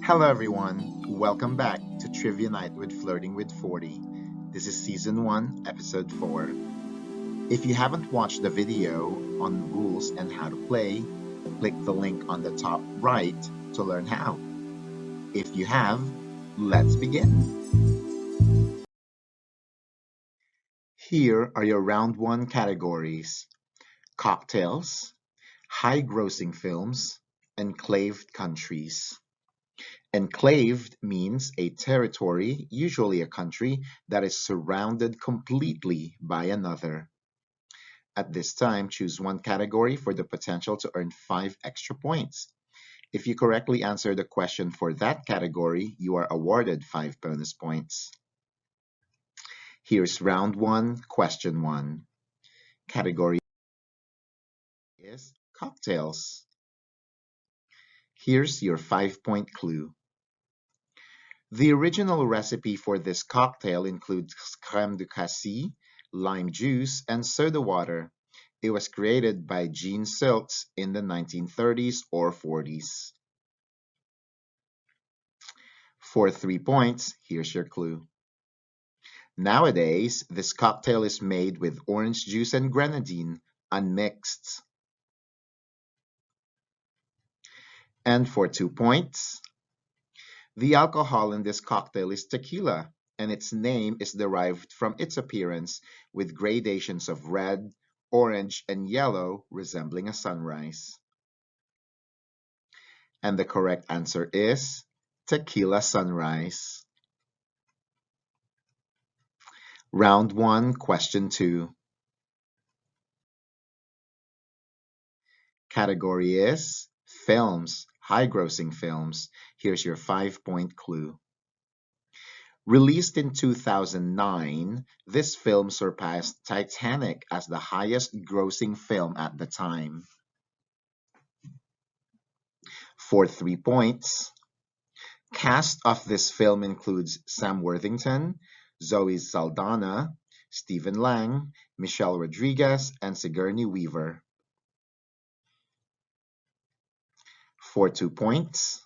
Hello everyone, welcome back to Trivia Night with Flirting with 40. This is Season 1, Episode 4. If you haven't watched the video on rules and how to play, click the link on the top right to learn how. If you have, let's begin. Here are your Round 1 categories: cocktails, high-grossing films, enclaved countries. Enclaved means a territory, usually a country, that is surrounded completely by another. At this time, choose one category for the potential to earn 5 extra points. If you correctly answer the question for that category, you are awarded 5 bonus points. Here's round 1, question 1. Category is cocktails. Here's your 5-point clue. The original recipe for this cocktail includes crème de cassis, lime juice, and soda water. It was created by Gene Silks in the 1930s or 40s. For 3 points, here's your clue. Nowadays, this cocktail is made with orange juice and grenadine, unmixed. And for 2 points, the alcohol in this cocktail is tequila, and its name is derived from its appearance, with gradations of red, orange, and yellow resembling a sunrise. And the correct answer is tequila sunrise. Round 1, question 2. Category is films, high-grossing films. Here's your 5-point clue. Released in 2009, this film surpassed Titanic as the highest-grossing film at the time. For 3 points, cast of this film includes Sam Worthington, Zoe Saldana, Stephen Lang, Michelle Rodriguez, and Sigourney Weaver. For 2 points,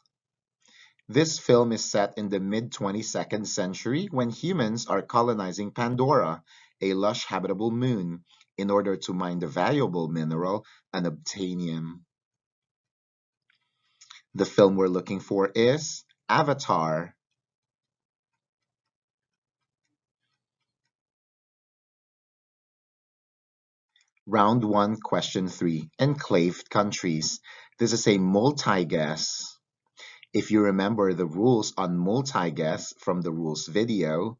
this film is set in the mid-22nd century when humans are colonizing Pandora, a lush habitable moon, in order to mine the valuable mineral unobtainium. The film we're looking for is Avatar. Round 1, question 3, enclaved countries. This is a multi-guess. If you remember the rules on multi-guess from the rules video,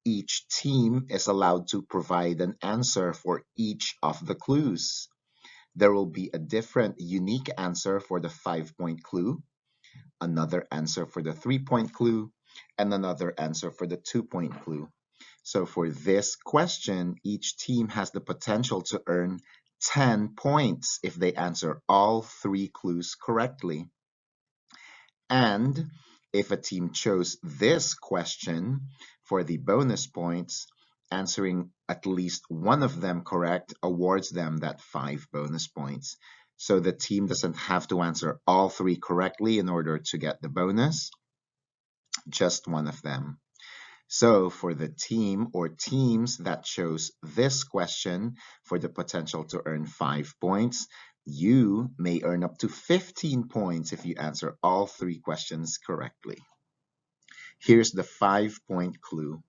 each team is allowed to provide an answer for each of the clues. There will be a different unique answer for the 5-point clue, another answer for the 3-point clue, and another answer for the 2-point clue. So for this question, each team has the potential to earn 10 points if they answer all 3 clues correctly. And if a team chose this question for the bonus points, answering at least one of them correct awards them that 5 bonus points. So the team doesn't have to answer all 3 correctly in order to get the bonus, just one of them. So for the team or teams that chose this question for the potential to earn 5 points, you may earn up to 15 points if you answer all 3 questions correctly. Here's the 5-point clue.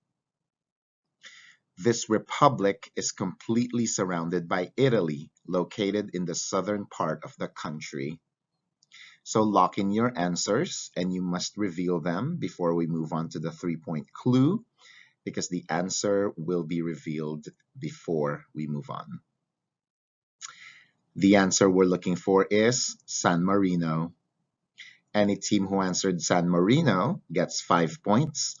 This republic is completely surrounded by Italy, located in the southern part of the country. So lock in your answers, and you must reveal them before we move on to the 3-point clue, because the answer will be revealed before we move on. The answer we're looking for is San Marino. Any team who answered San Marino gets 5 points.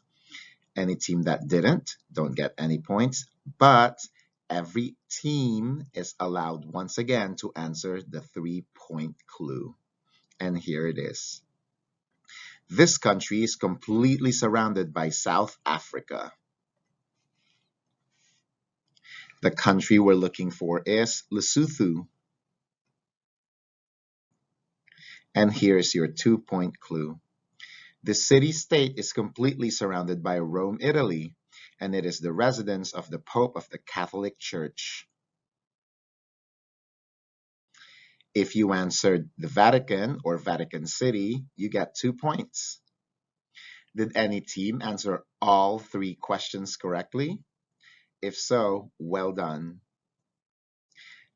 Any team that didn't don't get any points, but every team is allowed once again to answer the 3-point clue. And here it is. This country is completely surrounded by South Africa. The country we're looking for is Lesotho. And here's your 2-point clue. The city-state is completely surrounded by Rome, Italy, and it is the residence of the Pope of the Catholic Church. If you answered the Vatican or Vatican City, you get 2 points. Did any team answer all 3 questions correctly? If so, well done.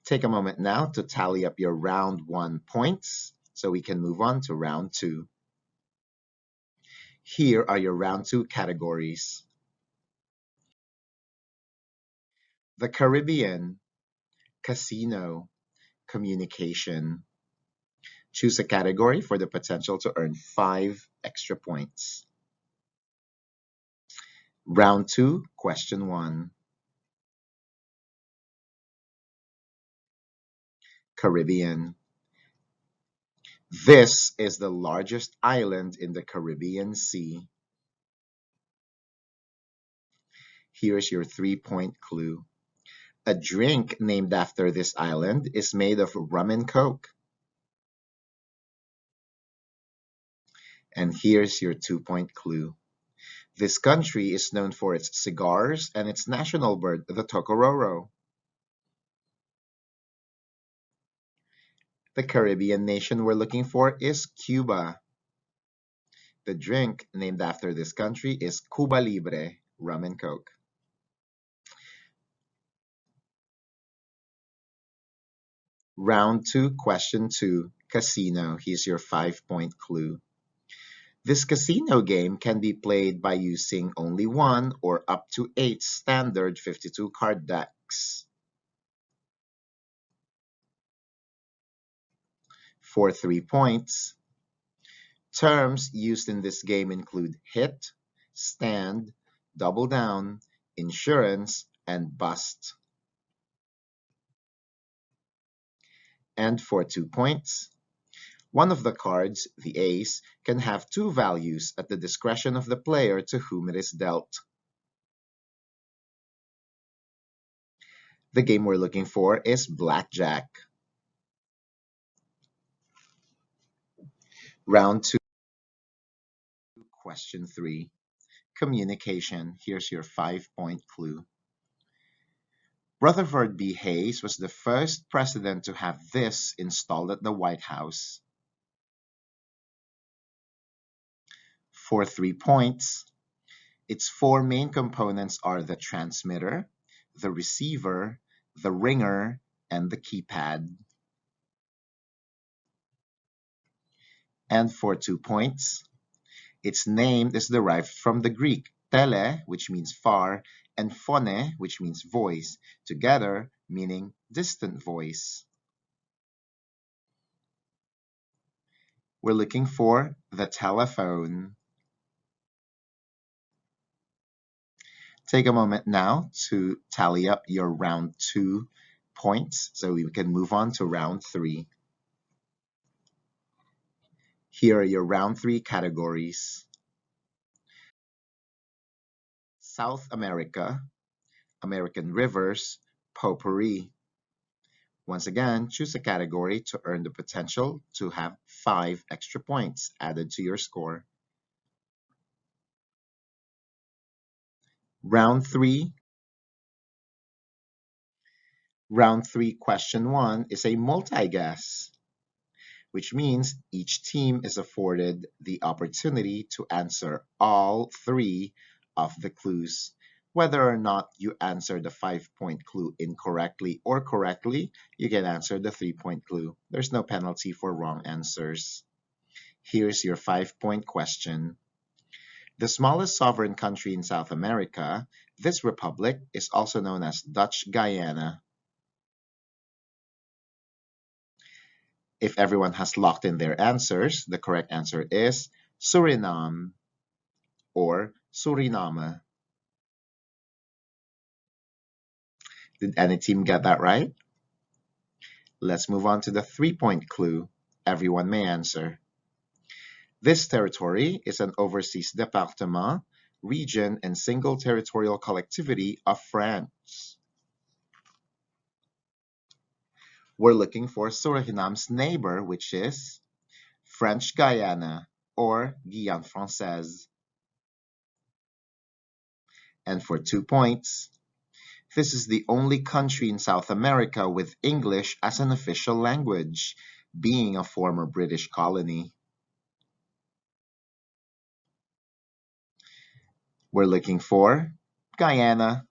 Take a moment now to tally up your round 1 points so we can move on to round 2. Here are your round 2 categories. The Caribbean, casino, communication. Choose a category for the potential to earn 5 extra points. Round 2, question 1. Caribbean. This is the largest island in the Caribbean Sea. Here's your 3-point clue. A drink named after this island is made of rum and coke. And here's your 2-point clue. This country is known for its cigars and its national bird, the tocororo. The Caribbean nation we're looking for is Cuba. The drink named after this country is Cuba Libre, rum and coke. Round 2, question 2, casino. Here's your 5-point clue. This casino game can be played by using only 1 or up to 8 standard 52 card decks. For 3 points, terms used in this game include hit, stand, double down, insurance, and bust. And for 2 points, one of the cards, the ace, can have 2 values at the discretion of the player to whom it is dealt. The game we're looking for is blackjack. Round 2, question 3, communication. Here's your 5-point clue. Rutherford B. Hayes was the first president to have this installed at the White House. For 3 points, its 4 main components are the transmitter, the receiver, the ringer, and the keypad. And for 2 points, its name is derived from the Greek tele, which means far, and phone, which means voice, together meaning distant voice. We're looking for the telephone. Take a moment now to tally up your round 2 points so we can move on to round 3. Here are your round 3 categories. South America, American rivers, potpourri. Once again, choose a category to earn the potential to have 5 extra points added to your score. Round 3, question 1 is a multi-guess, which means each team is afforded the opportunity to answer all 3 of the clues. Whether or not you answer the 5-point clue incorrectly or correctly, you can answer the 3-point clue. There's no penalty for wrong answers. Here's your 5-point question. The smallest sovereign country in South America, this republic is also known as Dutch Guyana. If everyone has locked in their answers, the correct answer is Suriname or Suriname. Did any team get that right? Let's move on to the 3-point clue. Everyone may answer. This territory is an overseas département, region, and single territorial collectivity of France. We're looking for Suriname's neighbor, which is French Guiana. or Guyane Française? And for 2 points, this is the only country in South America with English as an official language, being a former British colony. We're looking for Guyana.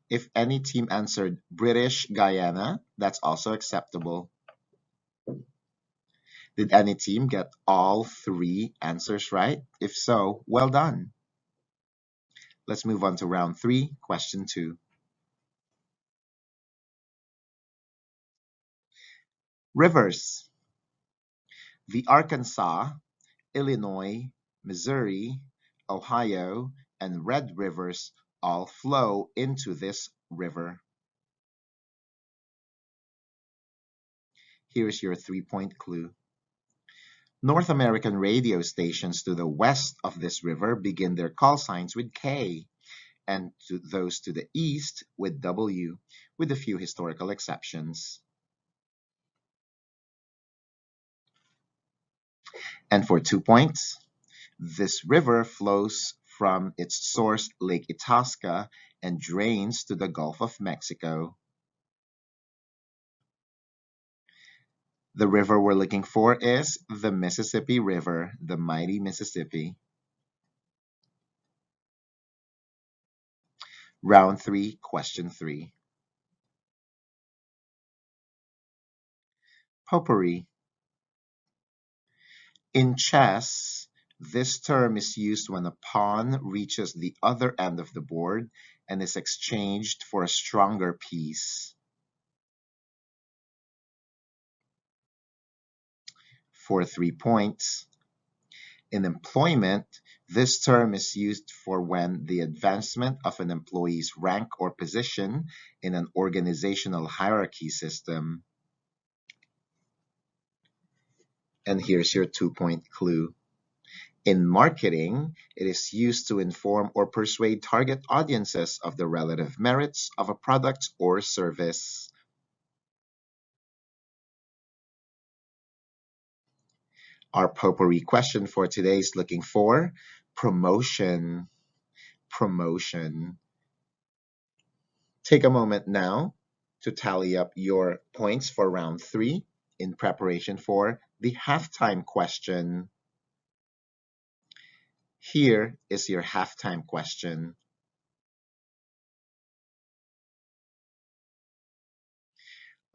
If any team answered British Guyana, that's also acceptable. Did any team get all 3 answers right? If so, well done. Let's move on to round 3, question 2. Rivers. The Arkansas, Illinois, Missouri, Ohio, and Red Rivers all flow into this river. Here's your 3-point clue. North American radio stations to the west of this river begin their call signs with K, and those to the east with W, with a few historical exceptions. And for 2 points, this river flows from its source, Lake Itasca, and drains to the Gulf of Mexico. The river we're looking for is the Mississippi River, the mighty Mississippi. Round 3, question 3. Potpourri. In chess, this term is used when a pawn reaches the other end of the board and is exchanged for a stronger piece. For 3 points, in employment, this term is used for when the advancement of an employee's rank or position in an organizational hierarchy system. And here's your 2-point clue. In marketing, it is used to inform or persuade target audiences of the relative merits of a product or service. Our potpourri question for today is looking for promotion. Promotion. Take a moment now to tally up your points for round 3 in preparation for the halftime question. Here is your halftime question.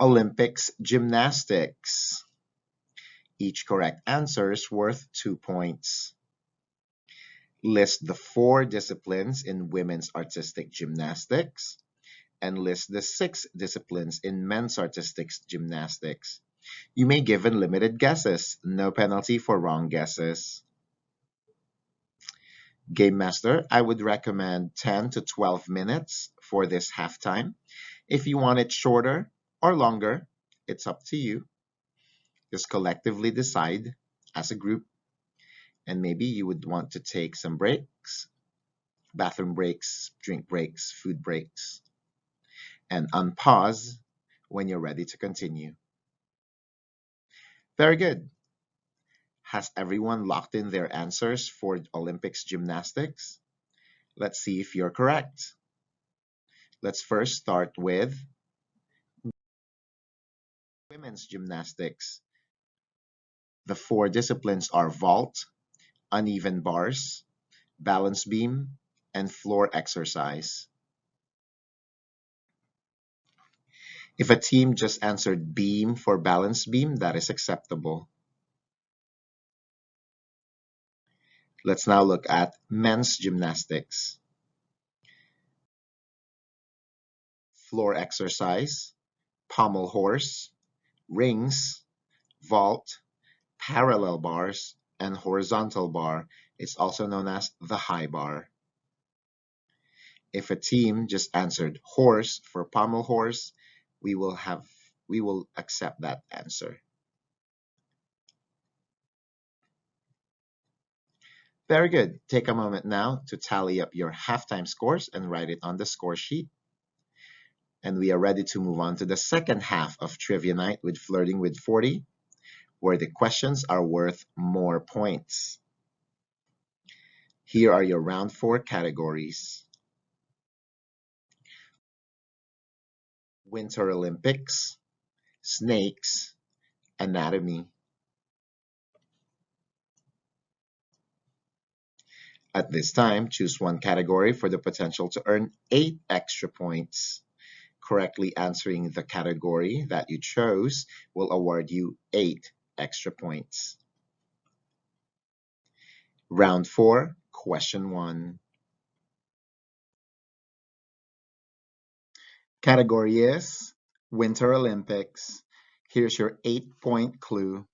Olympics gymnastics. Each correct answer is worth 2 points. List the 4 disciplines in women's artistic gymnastics and list the 6 disciplines in men's artistic gymnastics. You may give unlimited guesses, no penalty for wrong guesses. Game Master, I would recommend 10 to 12 minutes for this halftime. If you want it shorter or longer, it's up to you. Just collectively decide as a group, and maybe you would want to take some breaks, bathroom breaks, drink breaks, food breaks, and unpause when you're ready to continue. Very good. Has everyone locked in their answers for Olympics gymnastics? Let's see if you're correct. Let's first start with women's gymnastics. The 4 disciplines are vault, uneven bars, balance beam, and floor exercise. If a team just answered beam for balance beam, that is acceptable. Let's now look at men's gymnastics. Floor exercise, pommel horse, rings, vault, parallel bars, and horizontal bar. It's also known as the high bar. If a team just answered horse for pommel horse, we will accept that answer. Very good. Take a moment now to tally up your halftime scores and write it on the score sheet. And we are ready to move on to the second half of Trivia Night with Flirting with 40. where the questions are worth more points. Here are your round 4 categories. Winter Olympics, snakes, anatomy. At this time, choose one category for the potential to earn 8 extra points. Correctly answering the category that you chose will award you 8 extra points. Round 4, question 1. Category is Winter Olympics. Here's your 8-point clue.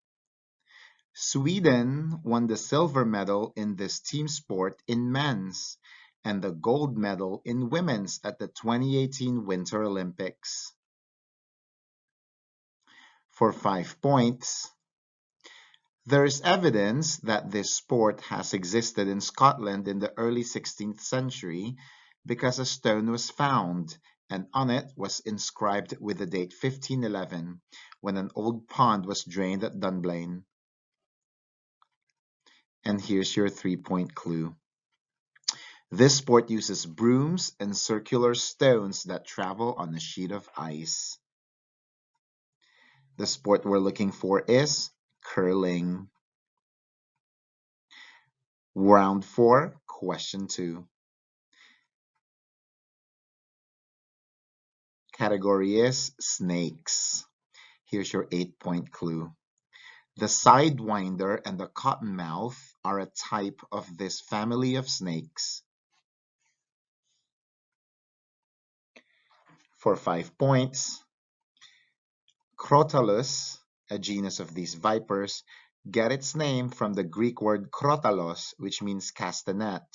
Sweden won the silver medal in this team sport in men's and the gold medal in women's at the 2018 Winter Olympics. For 5 points, there is evidence that this sport has existed in Scotland in the early 16th century because a stone was found and on it was inscribed with the date 1511 when an old pond was drained at Dunblane. And here's your 3-point clue. This sport uses brooms and circular stones that travel on a sheet of ice. The sport we're looking for is curling. Round 4, question 2. Category is snakes. Here's your 8-point clue. The sidewinder and the cottonmouth are a type of this family of snakes. For 5 points, Crotalus, a genus of these vipers, get its name from the Greek word krotalos, which means cast a net.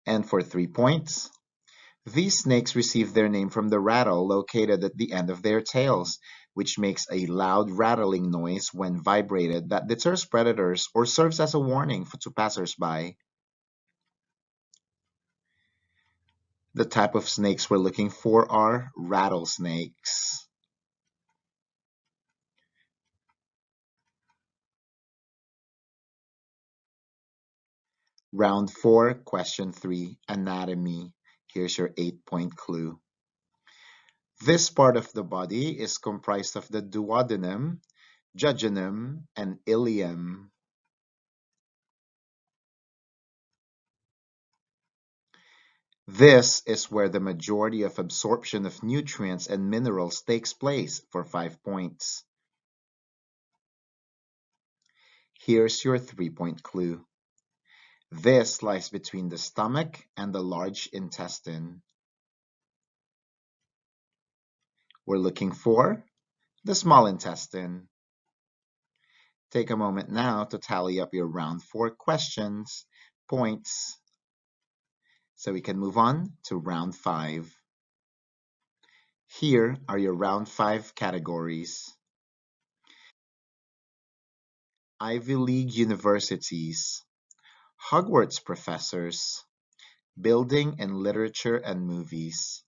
And for 3 points, these snakes receive their name from the rattle located at the end of their tails, which makes a loud rattling noise when vibrated that deters predators or serves as a warning to passersby. The type of snakes we're looking for are rattlesnakes. Round 4, question 3, anatomy. Here's your 8-point clue. This part of the body is comprised of the duodenum, jejunum, and ileum. This is where the majority of absorption of nutrients and minerals takes place for 5 points. Here's your 3-point clue. This lies between the stomach and the large intestine. We're looking for the small intestine. Take a moment now to tally up your round 4 questions, points, so we can move on to round 5. Here are your round 5 categories. Ivy League universities, Hogwarts professors, building and literature and movies.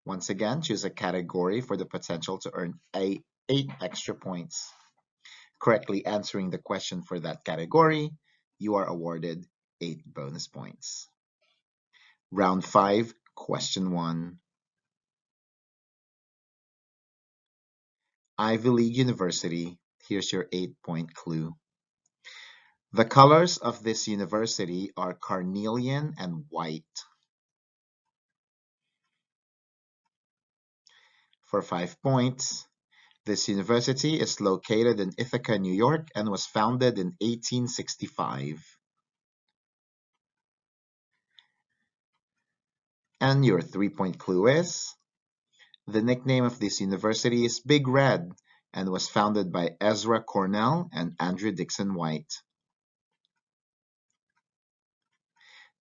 Once again, choose a category for the potential to earn 8 extra points. Correctly answering the question for that category, you are awarded 8 bonus points. Round 5, question 1. Ivy League University, here's your 8-point clue. The colors of this university are carnelian and white. For 5 points, this university is located in Ithaca, New York, and was founded in 1865. And your 3-point clue is, the nickname of this university is Big Red and was founded by Ezra Cornell and Andrew Dixon White.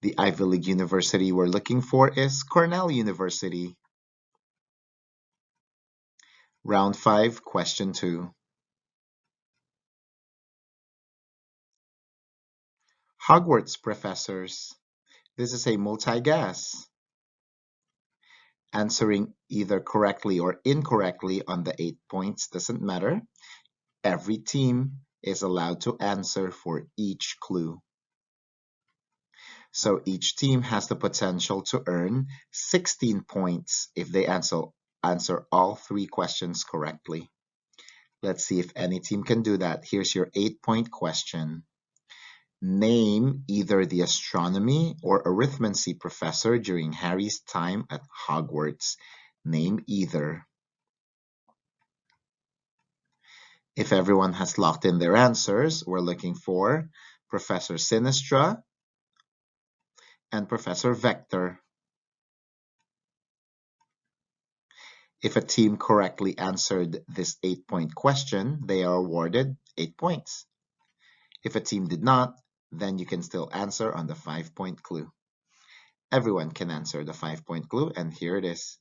The Ivy League university we're looking for is Cornell University. Round 5, question 2. Hogwarts professors. This is a multi-guess. Answering either correctly or incorrectly on the 8 points doesn't matter. Every team is allowed to answer for each clue. So each team has the potential to earn 16 points if they answer all 3 questions correctly. Let's see if any team can do that. Here's your 8-point question. Name either the astronomy or arithmancy professor during Harry's time at Hogwarts. Name either. If everyone has locked in their answers, we're looking for Professor Sinistra and Professor Vector. If a team correctly answered this 8-point question, they are awarded 8 points. If a team did not, then you can still answer on the 5-point clue. Everyone can answer the 5-point clue, and here it is.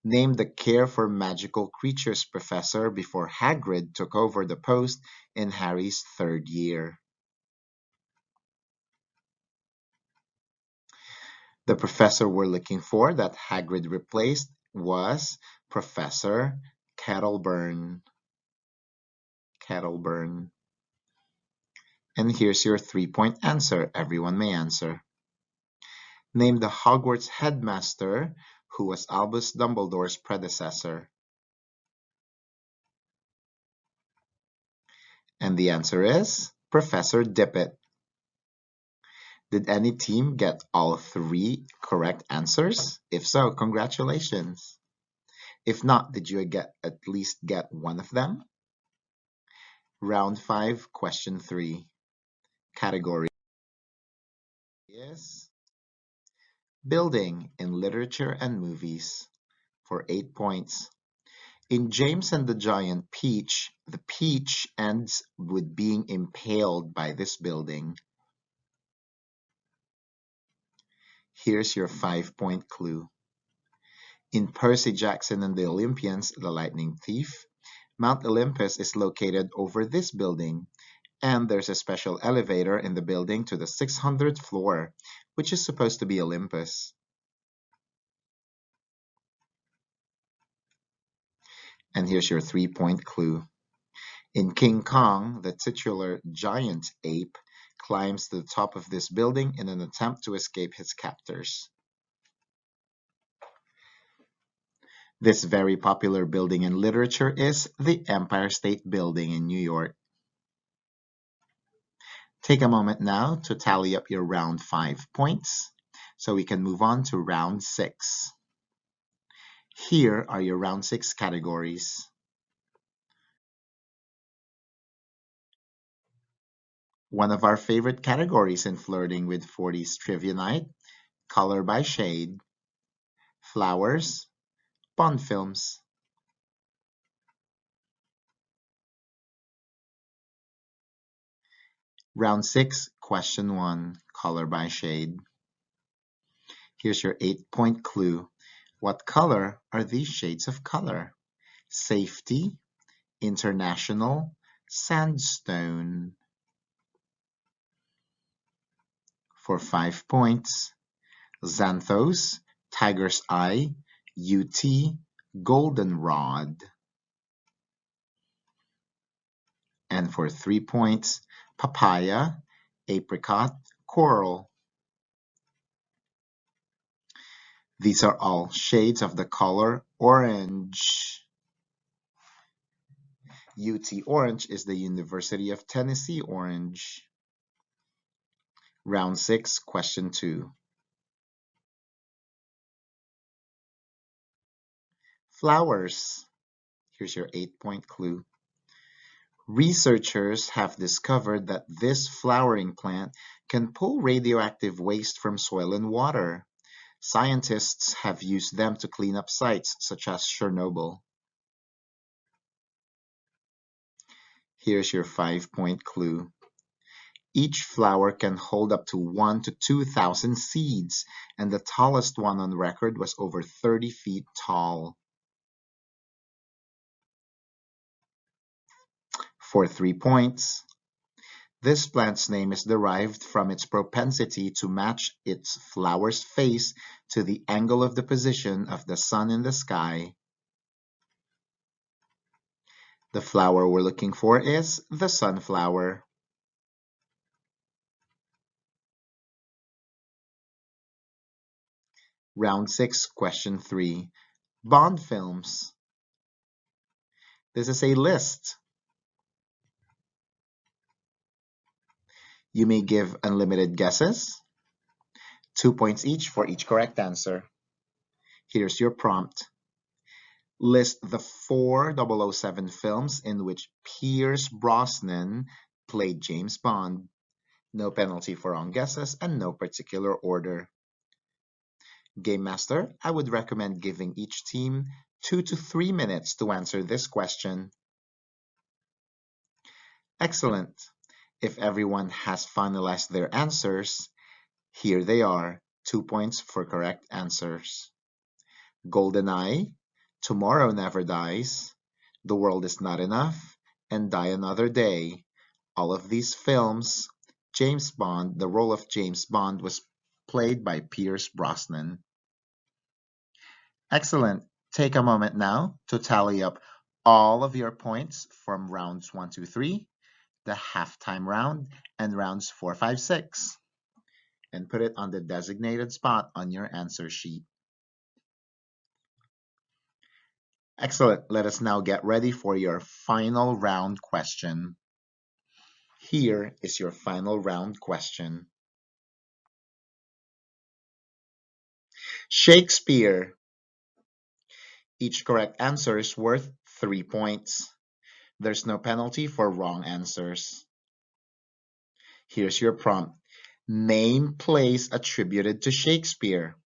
Name the Care for Magical Creatures professor before Hagrid took over the post in Harry's 3rd year. The professor we're looking for that Hagrid replaced was Professor Kettleburn. And here's your 3-point answer. Everyone may answer. Name the Hogwarts headmaster who was Albus Dumbledore's predecessor. And the answer is Professor Dippet. Did any team get all 3 correct answers? If so, congratulations. If not, did you at least get one of them? Round 5, question 3. Category is Building in Literature and Movies for 8 points. In James and the Giant Peach, the peach ends with being impaled by this building. Here's your 5-point clue. In Percy Jackson and the Olympians, the Lightning Thief, Mount Olympus is located over this building, and there's a special elevator in the building to the 600th floor, which is supposed to be Olympus. And here's your 3-point clue. In King Kong, the titular giant ape climbs to the top of this building in an attempt to escape his captors. This very popular building in literature is the Empire State Building in New York. Take a moment now to tally up your round 5 points so we can move on to round 6. Here are your round 6 categories. One of our favorite categories in Flirting with 40's Trivia Night, Color by Shade, Flowers, Bond Films. Round 6, Question 1, Color by Shade. Here's your 8-point clue. What color are these shades of color? Safety, International, Sandstone. For 5 points, Xanthos, Tiger's Eye, UT, Goldenrod. And for 3 points, Papaya, Apricot, Coral. These are all shades of the color orange. UT Orange is the University of Tennessee orange. Round 6, question 2. Flowers. Here's your 8-point clue. Researchers have discovered that this flowering plant can pull radioactive waste from soil and water. Scientists have used them to clean up sites such as Chernobyl. Here's your 5-point clue. Each flower can hold up to 1 to 2,000 seeds, and the tallest one on record was over 30 feet tall. For 3 points, This plant's name is derived from its propensity to match its flower's face to the angle of the position of the sun in the sky. The flower we're looking for is the sunflower. Round 6, question 3. Bond films. This is a list. You may give unlimited guesses. 2 points each for each correct answer. Here's your prompt. List the 4007 films in which Pierce Brosnan played James Bond. No penalty for wrong guesses and no particular order. Game Master, I would recommend giving each team 2 to 3 minutes to answer this question. Excellent. If everyone has finalized their answers, here they are, 2 points for correct answers. GoldenEye, Tomorrow Never Dies, The World Is Not Enough, and Die Another Day. All of these films, James Bond, the role of James Bond was played by Pierce Brosnan. Excellent. Take a moment now to tally up all of your points from rounds 1 to 3, the halftime round, and rounds 4, 5, 6, and put it on the designated spot on your answer sheet. Excellent. Let us now get ready for your final round question. Here is your final round question. Shakespeare. Each correct answer is worth 3 points. There's no penalty for wrong answers. Here's your prompt. Name plays attributed to Shakespeare.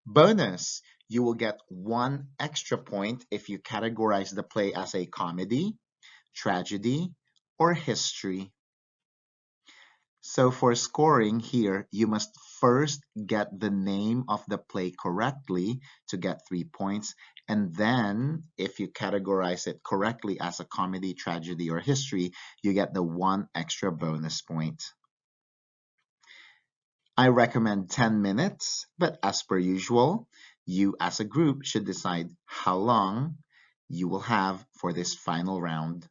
Bonus, you will get 1 extra point if you categorize the play as a comedy, tragedy, or history. So for scoring here, you must first get the name of the play correctly to get 3 points. And then if you categorize it correctly as a comedy, tragedy, or history, you get the 1 extra bonus point. I recommend 10 minutes, but as per usual, you as a group should decide how long you will have for this final round.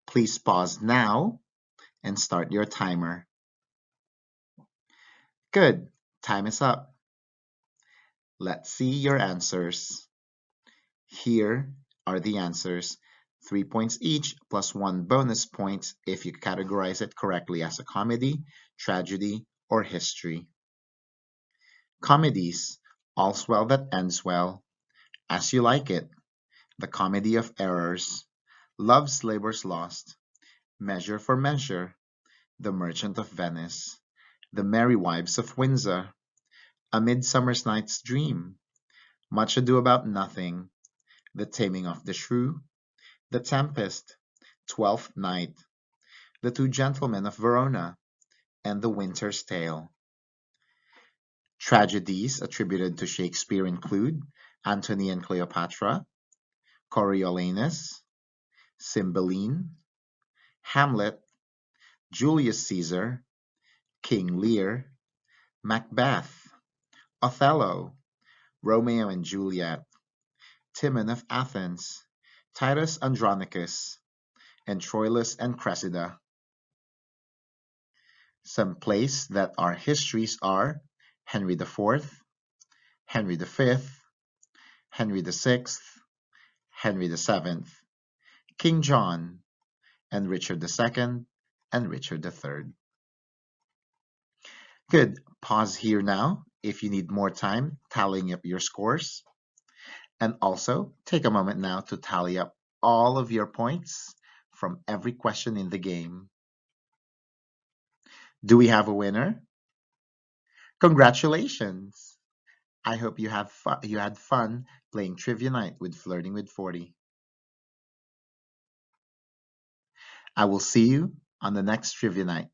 Please pause now and start your timer. Good, time is up. Let's see your answers. Here are the answers. 3 points each plus 1 bonus point if you categorize it correctly as a comedy, tragedy, or history. Comedies, All's Well That Ends Well, As You Like It, The Comedy of Errors, Love's Labour's Lost, Measure for Measure, The Merchant of Venice, The Merry Wives of Windsor, A Midsummer's Night's Dream, Much Ado About Nothing, The Taming of the Shrew, The Tempest, Twelfth Night, The Two Gentlemen of Verona, and The Winter's Tale. Tragedies attributed to Shakespeare include Antony and Cleopatra, Coriolanus, Cymbeline, Hamlet, Julius Caesar, King Lear, Macbeth, Othello, Romeo and Juliet, Timon of Athens, Titus Andronicus, and Troilus and Cressida. Some plays that are histories are Henry IV, Henry V, Henry VI, Henry VII, King John, and Richard II, and Richard III. Good. Pause here now if you need more time tallying up your scores. And also, take a moment now to tally up all of your points from every question in the game. Do we have a winner? Congratulations! I hope you had fun playing Trivia Night with Flirting with 40. I will see you on the next Trivia Night.